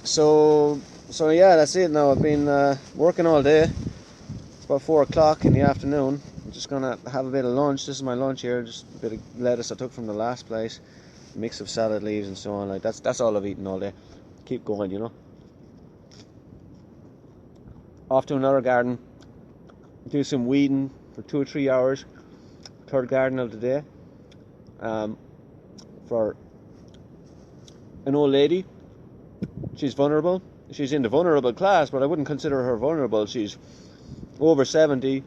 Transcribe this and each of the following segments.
So yeah, that's it now. I've been working all day. It's about 4 o'clock in the afternoon. I'm just gonna have a bit of lunch. This is my lunch here, just a bit of lettuce I took from the last place, a mix of salad leaves and so on. Like that's all I've eaten all day. Keep going, you know. Off to another garden, do some weeding for 2 or 3 hours. Third garden of the day. For an old lady. She's vulnerable. She's in the vulnerable class, but I wouldn't consider her vulnerable. She's over 70.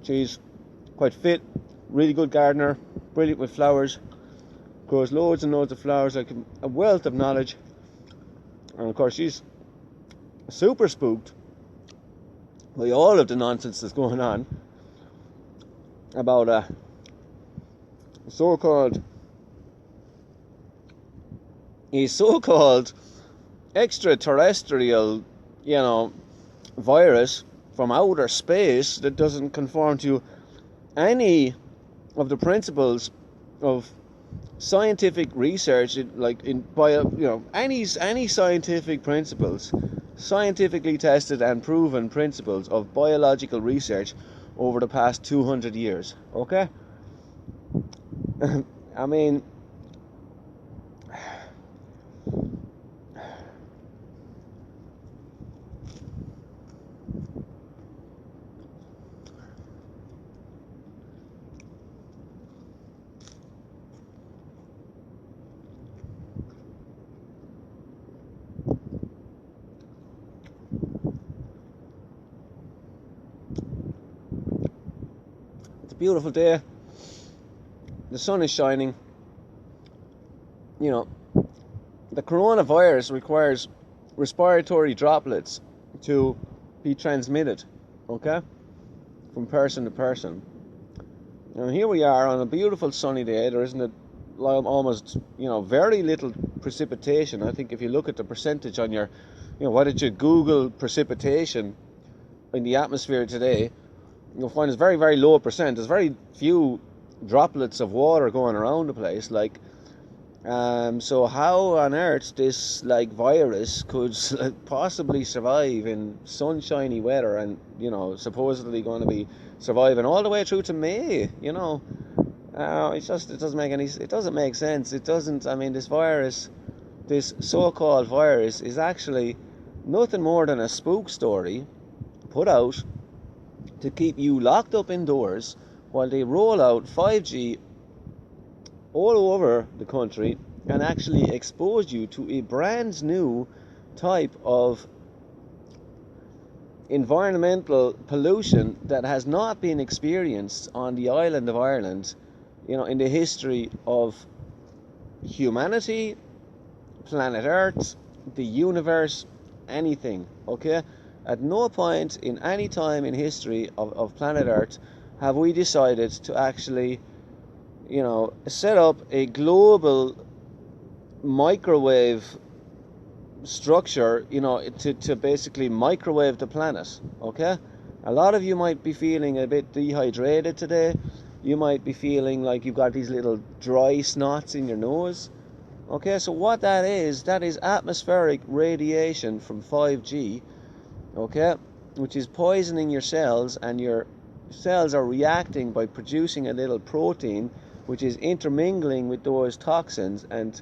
She's quite fit, really good gardener, brilliant with flowers, grows loads and loads of flowers, like a wealth of knowledge. And of course, she's super spooked by all of the nonsense that's going on about a so-called extraterrestrial, virus from outer space that doesn't conform to any of the principles of scientific research, any scientific principles, scientifically tested and proven principles of biological research over the past 200 years. Okay? I mean, it's a beautiful day. The sun is shining. The coronavirus requires respiratory droplets to be transmitted, okay, from person to person. And here we are on a beautiful sunny day. There isn't almost, very little precipitation. I think if you look at the percentage on your, why did you Google precipitation in the atmosphere today, you'll find it's very, very low percent. There's very few droplets of water going around the place. So how on earth this virus could possibly survive in sunshiny weather and supposedly going to be surviving all the way through to May? It doesn't make sense. It doesn't. I mean, this so-called virus is actually nothing more than a spook story put out to keep you locked up indoors while they roll out 5G all over the country and actually expose you to a brand new type of environmental pollution that has not been experienced on the island of Ireland, in the history of humanity, planet Earth, the universe, anything, okay? At no point in any time in history of planet Earth have we decided to actually, set up a global microwave structure, to basically microwave the planet, okay? A lot of you might be feeling a bit dehydrated today. You might be feeling like you've got these little dry snots in your nose. Okay, so what that is atmospheric radiation from 5G, okay, which is poisoning your cells, and your cells are reacting by producing a little protein which is intermingling with those toxins and,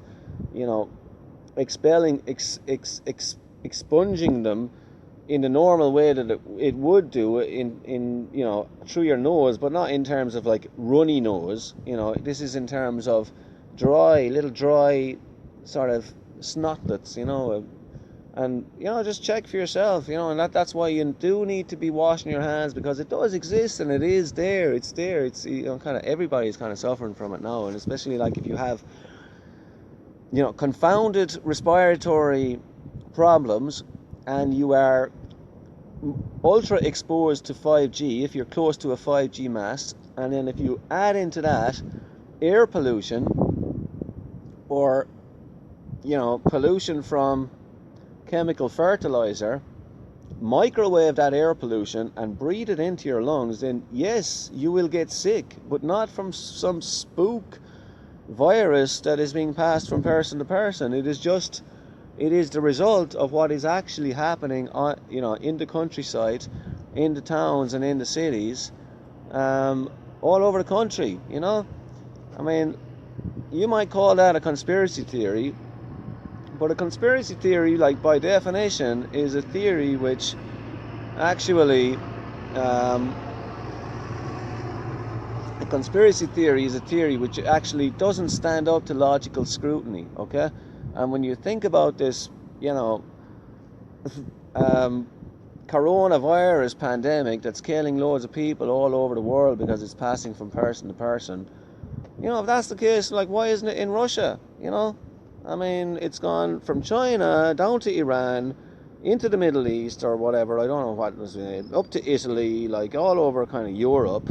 expunging them in the normal way that it would do in through your nose, but not in terms of runny nose. This is in terms of little dry sort of snotlets, and just check for yourself, and that's why you do need to be washing your hands, because it does exist and it is there. It's there. It's kind of everybody's kind of suffering from it now, and especially if you have confounded respiratory problems and you are ultra exposed to 5G, if you're close to a 5G mast, and then if you add into that air pollution or pollution from chemical fertilizer, microwave that air pollution and breathe it into your lungs, then yes, you will get sick, but not from some spook virus that is being passed from person to person. It is just It is the result of what is actually happening on, in the countryside, in the towns and in the cities, all over the country. I mean, you might call that a conspiracy theory, but a conspiracy theory, like by definition, is a theory which actually, a conspiracy theory is a theory which actually doesn't stand up to logical scrutiny, okay? And when you think about this, coronavirus pandemic that's killing loads of people all over the world because it's passing from person to person, if that's the case, like, why isn't it in Russia? I mean, it's gone from China down to Iran, into the Middle East or whatever, I don't know what was up to Italy, like all over kind of Europe,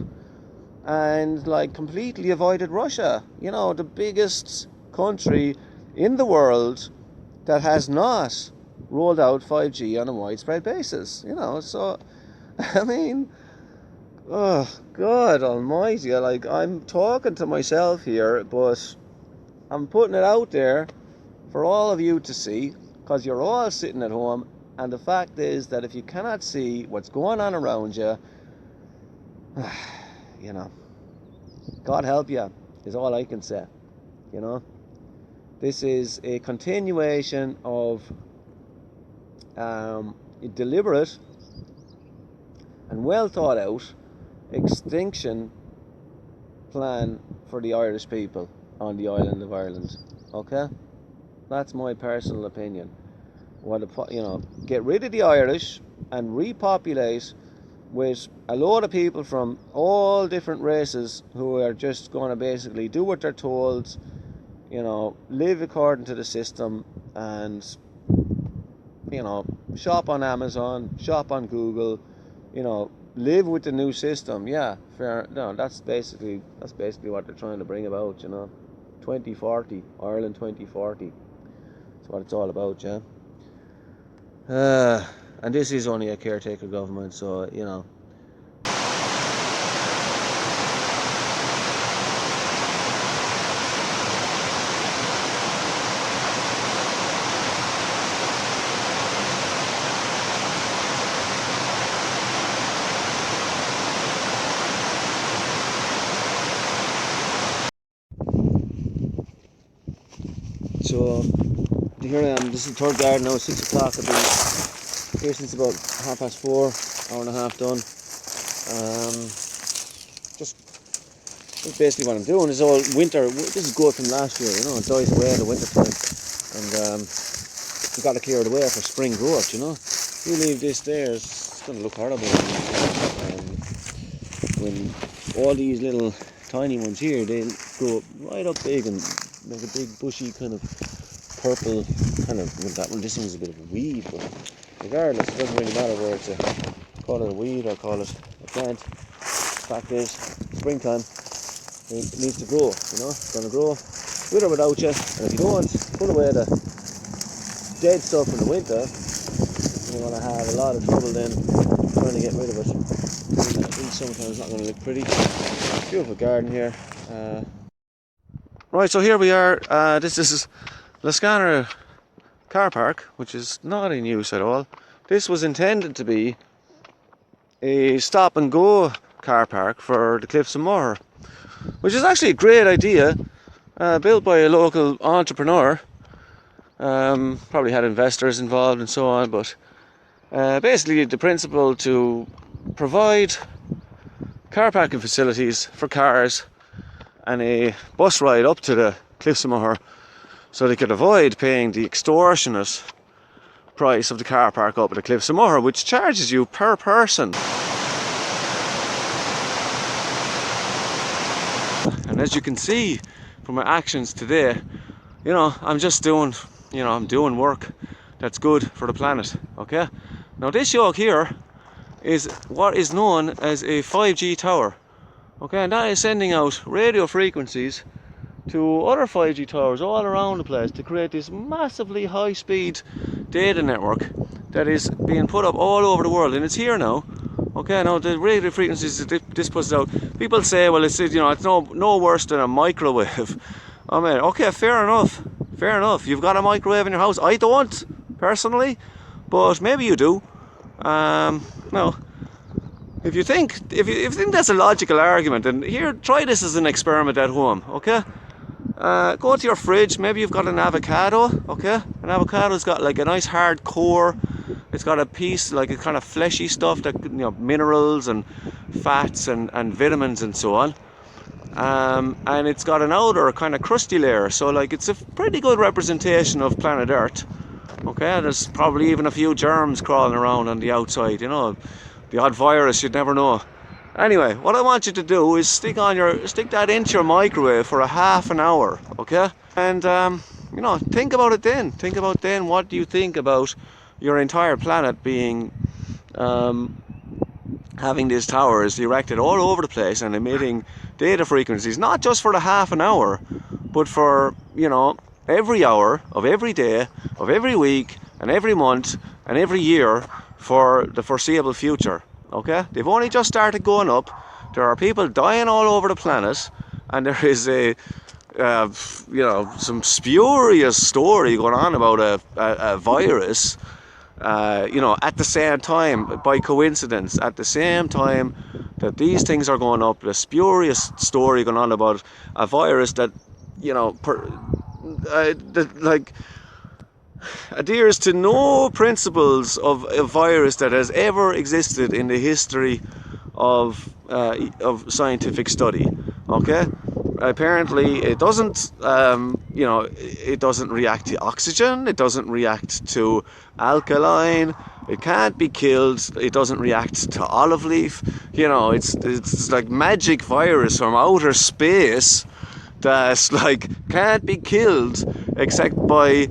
and like completely avoided Russia, the biggest country in the world that has not rolled out 5G on a widespread basis, so I mean, oh God almighty, like, I'm talking to myself here, but I'm putting it out there for all of you to see, because you're all sitting at home, and the fact is that if you cannot see what's going on around you, God help you, is all I can say. This is a continuation of a deliberate and well thought out extinction plan for the Irish people on the island of Ireland. Okay, that's my personal opinion. Get rid of the Irish and repopulate with a load of people from all different races who are just going to basically do what they're told, live according to the system, and shop on Amazon, shop on Google, live with the new system. Yeah, fair. No, that's basically what they're trying to bring about. 2040, Ireland 2040. That's what it's all about. Yeah. And this is only a caretaker government, so So here I am. This is the third garden now. 6 o'clock. I've been here since about 4:30, hour and a half done. Just basically what I'm doing is all winter. This is good from last year. It dies away in the winter time, and you've got to clear it away for spring growth. If you leave this there, it's going to look horrible. When all these little tiny ones here, they grow right up big and make a big bushy kind of purple kind of. Well, that one, this one's a bit of a weed, but regardless, it doesn't really matter where it's call it a weed or call it a plant. Fact is, springtime, it needs to grow. It's going to grow with or without you. And if you don't put away the dead stuff in the winter, you're going to have a lot of trouble then trying to get rid of it. In summertime, it's not going to look pretty. Beautiful garden here. Right, so here we are. This is Liscannor car park, which is not in use at all. This was intended to be a stop and go car park for the Cliffs of Moher, which is actually a great idea, built by a local entrepreneur. Probably had investors involved and so on, but basically the principle to provide car parking facilities for cars and a bus ride up to the Cliffs of Moher, so they could avoid paying the extortionate price of the car park up at the Cliffs of Moher, which charges you per person. And as you can see from my actions today, I'm just doing, I'm doing work that's good for the planet. Okay. Now this yoke here is what is known as a 5G tower. Okay, and that is sending out radio frequencies to other 5G towers all around the place to create this massively high-speed data network that is being put up all over the world, and it's here now. Okay, now the radio frequencies this puts out, people say, well, it's no worse than a microwave. I mean, okay, fair enough. fair enough. You've got a microwave in your house. I don't, personally, but maybe you do. No. If you think that's a logical argument, then here, try this as an experiment at home, okay? Go to your fridge. Maybe you've got an avocado, okay? An avocado's got like a nice hard core. It's got a piece, like a kind of fleshy stuff that, you know, minerals and fats and vitamins and so on. And it's got an outer kind of crusty layer, so like it's a pretty good representation of planet Earth. Okay, there's probably even a few germs crawling around on the outside, you know, the odd virus, you'd never know. Anyway, what I want you to do is stick that into your microwave for a half an hour, okay? And you know, think about it then. Think about then, what do you think about your entire planet being having these towers erected all over the place and emitting data frequencies, not just for the half an hour, but for, you know, every hour of every day, of every week, and every month, and every year for the foreseeable future. Okay? They've only just started going up. There are people dying all over the planet, and there is a you know, some spurious story going on about a virus, you know, at the same time, by coincidence, at the same time that these things are going up, the spurious story going on about a virus that, you know, that like adheres to no principles of a virus that has ever existed in the history of scientific study. Okay, apparently it doesn't, you know, it doesn't react to oxygen, it doesn't react to alkaline, it can't be killed, it doesn't react to olive leaf. You know, it's like magic virus from outer space that like can't be killed except by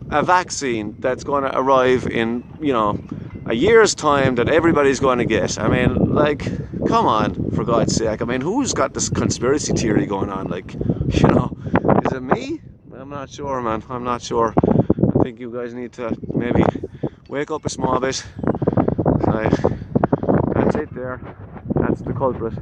a vaccine that's going to arrive in, you know, a year's time that everybody's going to get. I mean, like, come on, for God's sake. I mean, who's got this conspiracy theory going on? Like, you know, is it me? I'm not sure, man. I'm not sure. I think you guys need to maybe wake up a small bit. Right. That's it there. That's the culprit.